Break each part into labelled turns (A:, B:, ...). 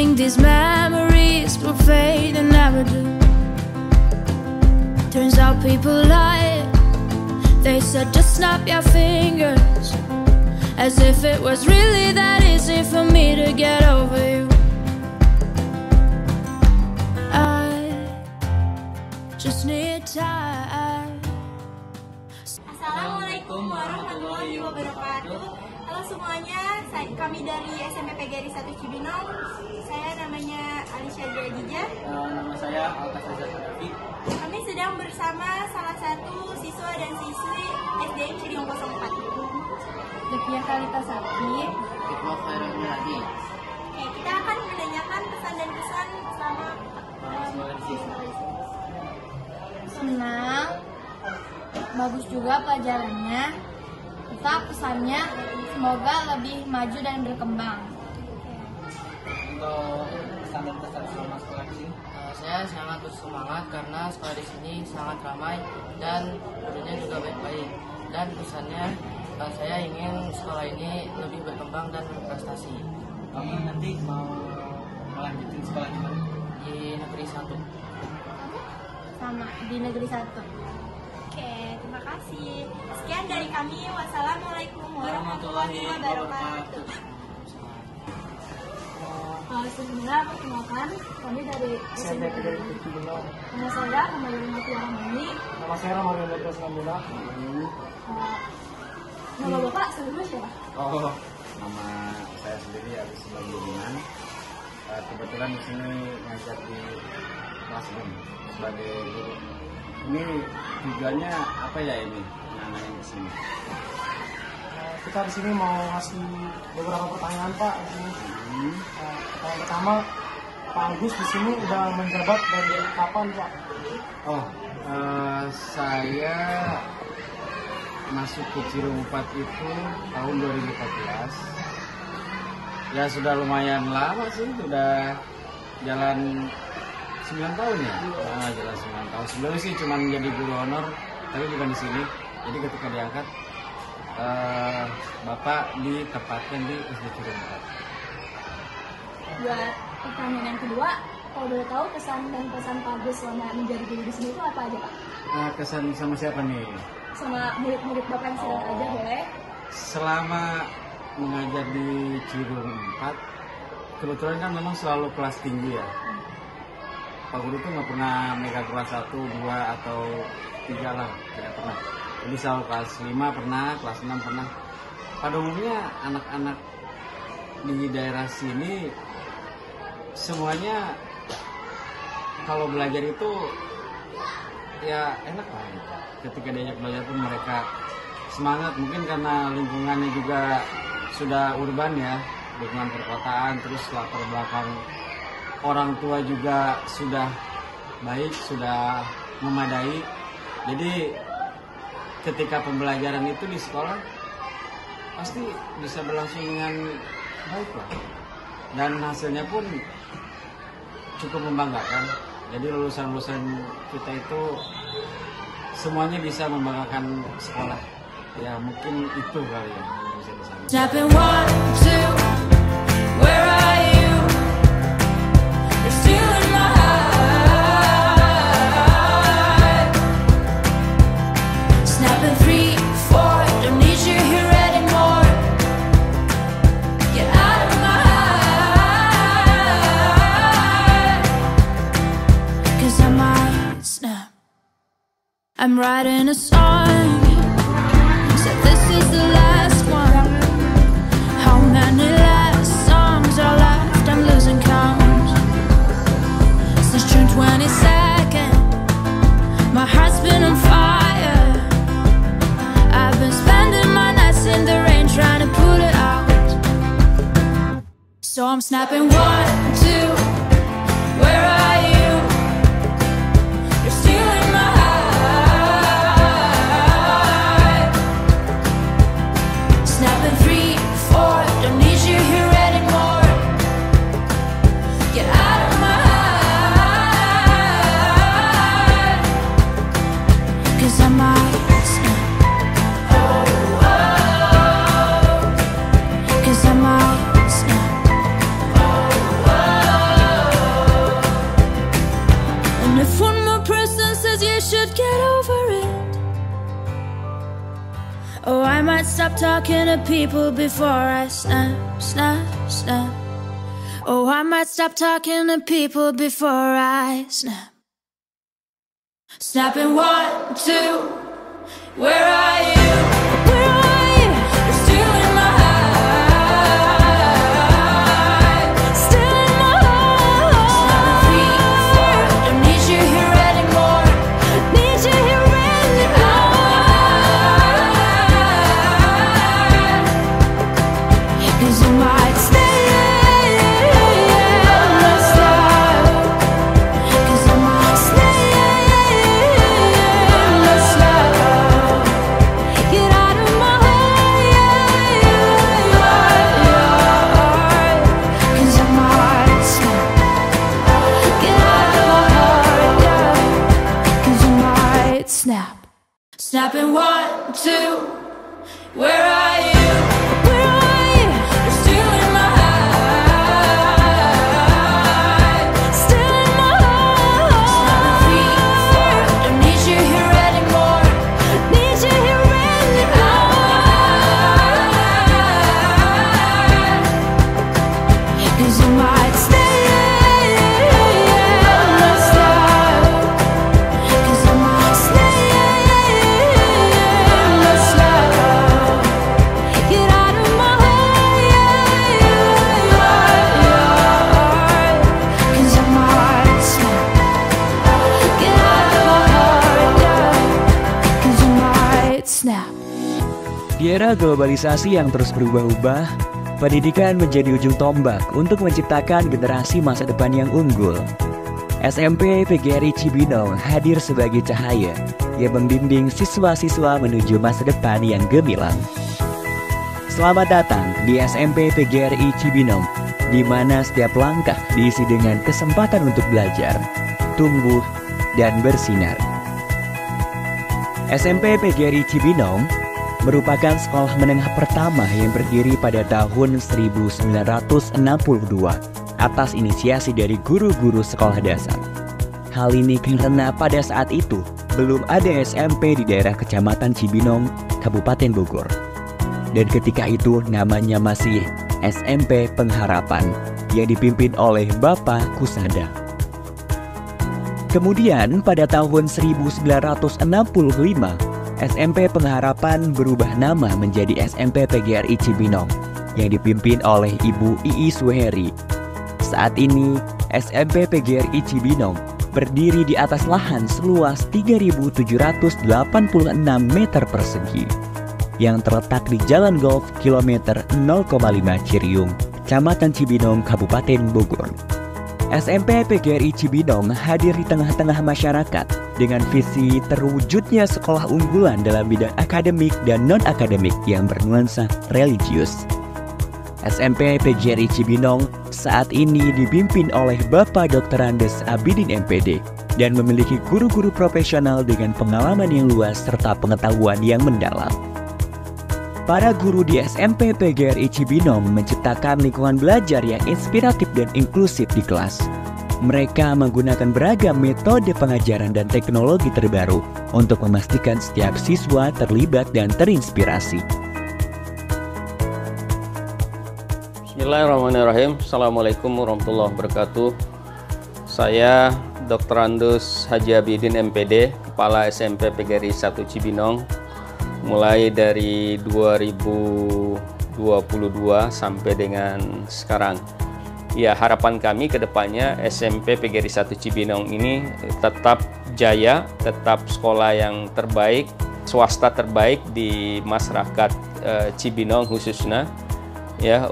A: think these memories will fade and never do. Turns out people lie. They said just snap your fingers, as if it was really that easy for me to get over you. I just need time.
B: Assalamualaikum warahmatullahi wabarakatuh. Halo semuanya, kami dari SMP PGRI 1 Cibinong. Saya namanya Alisha Jadija.
C: Nama saya Altasaza Hanafi.
B: Kami sedang bersama salah satu siswa dan siswi SDN Cibinong 04. Dekia Kalita Sakti.
C: Hikmah Khairul Miradi.
B: Oke, kita akan menanyakan pesan dan kesan selama
D: senang, bagus juga pelajarannya. Kita pesannya semoga lebih maju dan berkembang.
C: Untuk pesan dan kesan selama sekolah di sini,
E: saya sangat bersemangat karena sekolah di sini sangat ramai dan gurunya juga baik-baik. Dan pesannya saya ingin sekolah ini lebih berkembang dan berprestasi.
C: kamu nanti mau melanjutin sekolah di mana?
E: Di negeri 1.
D: Sama di negeri 1.
B: Oke, terima kasih. Sekian dari kami. Wassalamualaikum warahmatullahi wabarakatuh.
D: Sebenarnya perkenalkan, kami dari
C: SMP PGRI Cibinong.
D: Nama saya Humayun Matiarahmani.
C: Nama saya Ramadan Badras Nambula.
D: Nama Bapak sebelumnya siapa?
F: Oh, nama saya sendiri Agus Budiman. Kebetulan di sini ngajar di kelas 6 sebagai guru. Ini tujuannya apa ya ini? Nanyain ke sini.
C: Kita di sini mau ngasih beberapa pertanyaan Pak di sini. Yang pertama, Pak Agus di sini udah menjabat dari kapan Pak?
F: Oh, saya masuk ke Cibinong 4 itu tahun 2014. Ya sudah lumayan lama sih, sudah jalan 9 tahun ya. Jalan 9 tahun. Sebelumnya sih cuma jadi guru honor, tapi bukan di sini. Jadi ketika diangkat, Bapak ditempatkan di SD Cibinong 4.
D: Buat pertanyaan yang kedua, kalau boleh tahu kesan dan pesan Pak Agus selama menjadi guru di sini itu apa aja Pak?
F: Kesan sama siapa nih?
D: Sama murid-murid Bapak yang sedang aja boleh?
F: Selama mengajar di Cibinong 4, kebetulan kan memang selalu kelas tinggi ya. Pak Guru tuh nggak pernah megang kelas 1, 2, atau 3 lah, tidak pernah. Jadi selalu kelas 5 pernah, kelas 6 pernah. Pada umumnya anak-anak di daerah sini semuanya kalau belajar itu ya enak lah gitu. Ketika diajak belajar pun mereka semangat, mungkin karena lingkungannya juga sudah urban ya, lingkungan perkotaan, terus latar belakang orang tua juga sudah baik, sudah memadai. Jadi ketika pembelajaran itu di sekolah pasti bisa berlangsung dengan baik lah, dan hasilnya pun cukup membanggakan. Jadi lulusan-lulusan kita itu semuanya bisa membanggakan sekolah. Ya mungkin itu kali ya yang bisa disampaikan.
A: Snapping 1, 2, where are you? You're still in my heart. Snapping 3, 4, don't need you here anymore. Get out of my heart. 'Cause I might snap. I'm writing a song. Said this is the last one. How many last songs are left? I'm losing count. Since June 22nd, my heart's been on fire. I've been spending my nights in the rain trying to put it out. So I'm snapping 1, 2, where are you? You're still in my heart. Snapping 3, 4, don't need you here anymore. Get out of my heart. 'Cause I might snap. 'Cause I might snap. If one more person says you should get over it, oh, I might stop talking to people before I snap, snap, snap. Oh, I might stop talking to people before I snap. Snapping 1, 2, where are you? Where are you? You're still in my heart. Still in my heart. 3, 4, don't need you here anymore. Need you here anymore. 'Cause you might stay. Snapping 1, 2, where are you? Where are you? You're still in my heart. Still in my heart. 3, 4, don't need you here anymore. Need you here anymore. 'Cause you might stay.
G: Di era globalisasi yang terus berubah-ubah, pendidikan menjadi ujung tombak untuk menciptakan generasi masa depan yang unggul. SMP PGRI Cibinong hadir sebagai cahaya yang membimbing siswa-siswa menuju masa depan yang gemilang. Selamat datang di SMP PGRI Cibinong, di mana setiap langkah diisi dengan kesempatan untuk belajar, tumbuh, dan bersinar. SMP PGRI Cibinong merupakan sekolah menengah pertama yang berdiri pada tahun 1962 atas inisiasi dari guru-guru sekolah dasar. Hal ini karena pada saat itu belum ada SMP di daerah Kecamatan Cibinong, Kabupaten Bogor. Dan ketika itu namanya masih SMP Pengharapan yang dipimpin oleh Bapak Kusada. Kemudian pada tahun 1965, SMP Pengharapan berubah nama menjadi SMP PGRI Cibinong yang dipimpin oleh Ibu Iis Suheri. Saat ini, SMP PGRI Cibinong berdiri di atas lahan seluas 3.786 meter persegi yang terletak di Jalan Golf kilometer 0,5 Ciriung, Kecamatan Cibinong, Kabupaten Bogor. SMP PGRI Cibinong hadir di tengah-tengah masyarakat dengan visi terwujudnya sekolah unggulan dalam bidang akademik dan non-akademik yang bernuansa religius. SMP PGRI Cibinong saat ini dipimpin oleh Bapak Dr. Andes Abidin MPD dan memiliki guru-guru profesional dengan pengalaman yang luas serta pengetahuan yang mendalam. Para guru di SMP PGRI Cibinong menciptakan lingkungan belajar yang inspiratif dan inklusif di kelas. Mereka menggunakan beragam metode pengajaran dan teknologi terbaru untuk memastikan setiap siswa terlibat dan terinspirasi.
H: Bismillahirrahmanirrahim. Assalamualaikum warahmatullahi wabarakatuh. Saya Dr. Andus Haji Abidin MPD, Kepala SMP PGRI 1 Cibinong, mulai dari 2022 sampai dengan sekarang. Ya, harapan kami ke depannya SMP PGRI 1 Cibinong ini tetap jaya, tetap sekolah yang terbaik, swasta terbaik di masyarakat Cibinong khususnya, ya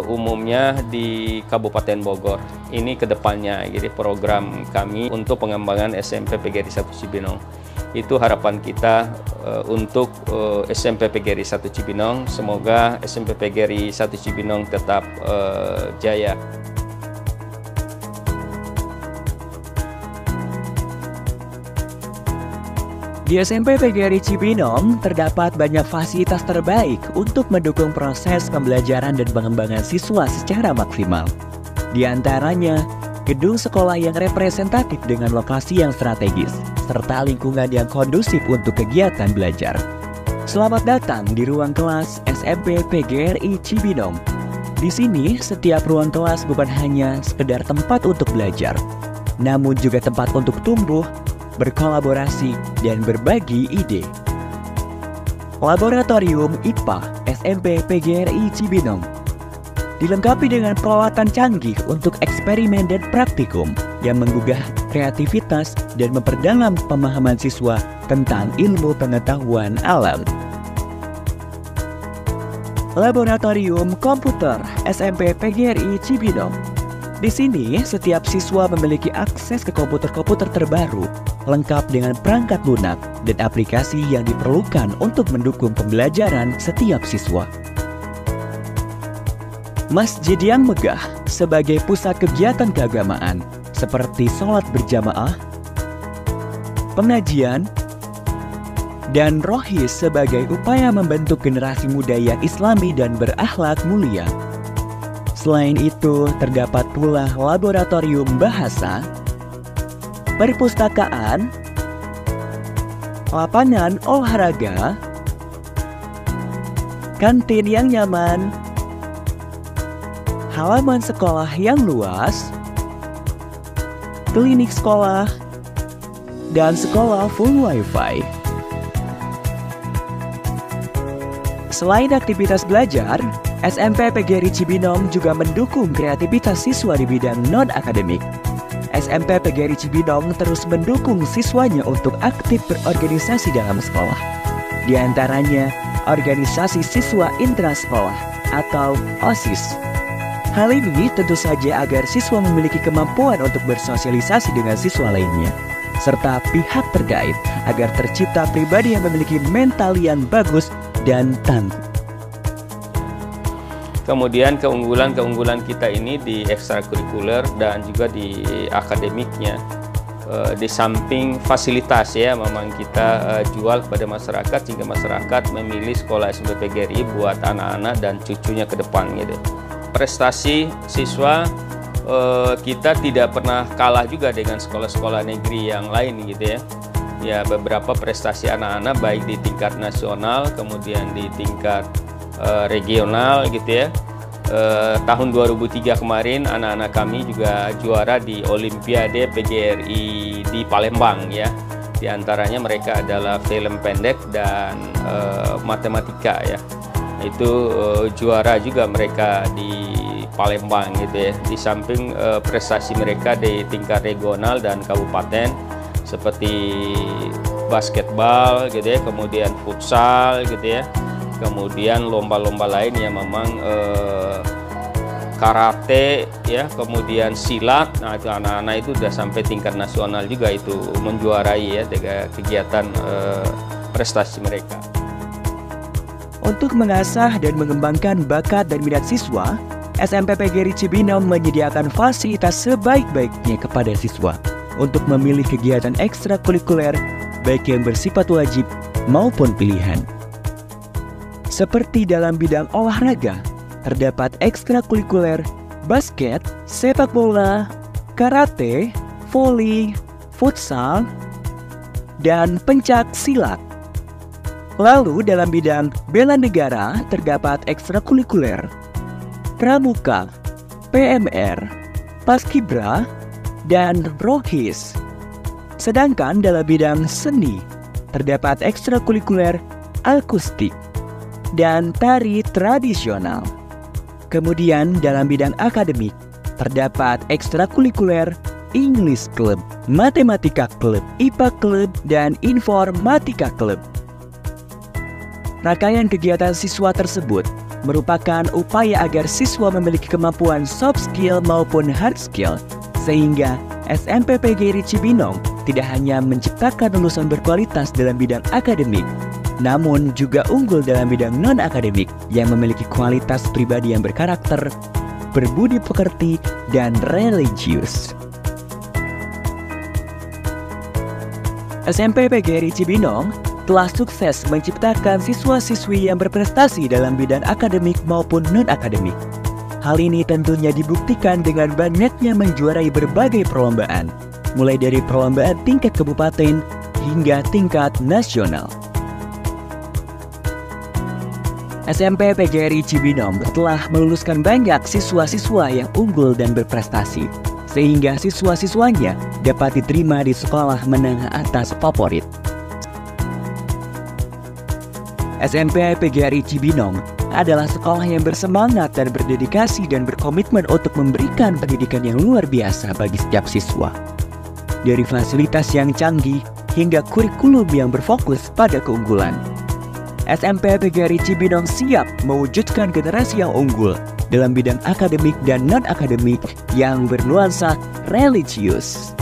H: umumnya di Kabupaten Bogor. Ini ke depannya, jadi program kami untuk pengembangan SMP PGRI 1 Cibinong. Itu harapan kita untuk SMP PGRI 1 Cibinong. Semoga SMP PGRI 1 Cibinong tetap jaya.
G: Di SMP PGRI Cibinong terdapat banyak fasilitas terbaik untuk mendukung proses pembelajaran dan pengembangan siswa secara maksimal. Di antaranya, gedung sekolah yang representatif dengan lokasi yang strategis, serta lingkungan yang kondusif untuk kegiatan belajar. Selamat datang di ruang kelas SMP PGRI Cibinong. Di sini, setiap ruang kelas bukan hanya sekedar tempat untuk belajar, namun juga tempat untuk tumbuh, berkolaborasi, dan berbagi ide. Laboratorium IPA SMP PGRI Cibinong dilengkapi dengan peralatan canggih untuk eksperimen dan praktikum yang menggugah kreativitas dan memperdalam pemahaman siswa tentang ilmu pengetahuan alam. Laboratorium Komputer SMP PGRI Cibinong. Di sini, setiap siswa memiliki akses ke komputer-komputer terbaru, lengkap dengan perangkat lunak dan aplikasi yang diperlukan untuk mendukung pembelajaran setiap siswa. Masjid yang megah sebagai pusat kegiatan keagamaan seperti sholat berjamaah, pengajian, dan rohis sebagai upaya membentuk generasi muda yang islami dan berakhlak mulia. Selain itu, terdapat pula laboratorium bahasa, perpustakaan, lapangan olahraga, kantin yang nyaman, halaman sekolah yang luas, klinik sekolah, dan sekolah full wifi. Selain aktivitas belajar, SMP PGRI Cibinong juga mendukung kreativitas siswa di bidang non-akademik. SMP PGRI Cibinong terus mendukung siswanya untuk aktif berorganisasi dalam sekolah. Di antaranya, organisasi siswa intrasekolah atau OSIS. Hal ini tentu saja agar siswa memiliki kemampuan untuk bersosialisasi dengan siswa lainnya, serta pihak terkait agar tercipta pribadi yang memiliki mental yang bagus dan tangguh.
H: Kemudian keunggulan kita ini di ekstrakurikuler dan juga di akademiknya. Di samping fasilitas ya, memang kita jual kepada masyarakat sehingga masyarakat memilih sekolah SMP PGRI buat anak-anak dan cucunya ke depan gitu. Prestasi siswa kita tidak pernah kalah juga dengan sekolah-sekolah negeri yang lain gitu ya. Ya, beberapa prestasi anak-anak baik di tingkat nasional kemudian di tingkat regional gitu ya. Tahun 2003 kemarin anak-anak kami juga juara di Olimpiade PGRI di Palembang ya. Di antaranya mereka adalah film pendek dan matematika ya. Itu juara juga mereka di Palembang gitu ya. Di samping prestasi mereka di tingkat regional dan kabupaten seperti basketball gitu ya, kemudian futsal gitu ya, kemudian lomba-lomba lain yang memang karate ya, kemudian silat. Nah, itu anak-anak itu sudah sampai tingkat nasional juga itu menjuarai ya dengan kegiatan prestasi mereka.
G: Untuk mengasah dan mengembangkan bakat dan minat siswa, SMP PGRI Cibinong menyediakan fasilitas sebaik-baiknya kepada siswa untuk memilih kegiatan ekstrakurikuler baik yang bersifat wajib maupun pilihan. Seperti dalam bidang olahraga, terdapat ekstrakurikuler basket, sepak bola, karate, voli, futsal, dan pencak silat. Lalu dalam bidang bela negara terdapat ekstrakurikuler pramuka, PMR, paskibra, dan rohis. Sedangkan dalam bidang seni terdapat ekstrakurikuler akustik dan tari tradisional. Kemudian dalam bidang akademik terdapat ekstrakurikuler English Club, Matematika Club, IPA Club, dan Informatika Club. Rangkaian kegiatan siswa tersebut merupakan upaya agar siswa memiliki kemampuan soft skill maupun hard skill, sehingga SMP PGRI Cibinong tidak hanya menciptakan lulusan berkualitas dalam bidang akademik, namun juga unggul dalam bidang non-akademik yang memiliki kualitas pribadi yang berkarakter, berbudi pekerti, dan religius. SMP PGRI Cibinong telah sukses menciptakan siswa-siswi yang berprestasi dalam bidang akademik maupun non-akademik. Hal ini tentunya dibuktikan dengan banyaknya menjuarai berbagai perlombaan, mulai dari perlombaan tingkat kabupaten hingga tingkat nasional. SMP PGRI Cibinong telah meluluskan banyak siswa-siswa yang unggul dan berprestasi, sehingga siswa-siswanya dapat diterima di sekolah menengah atas favorit. SMP PGRI Cibinong adalah sekolah yang bersemangat dan berdedikasi dan berkomitmen untuk memberikan pendidikan yang luar biasa bagi setiap siswa. Dari fasilitas yang canggih hingga kurikulum yang berfokus pada keunggulan. SMP PGRI Cibinong siap mewujudkan generasi yang unggul dalam bidang akademik dan non-akademik yang bernuansa religius.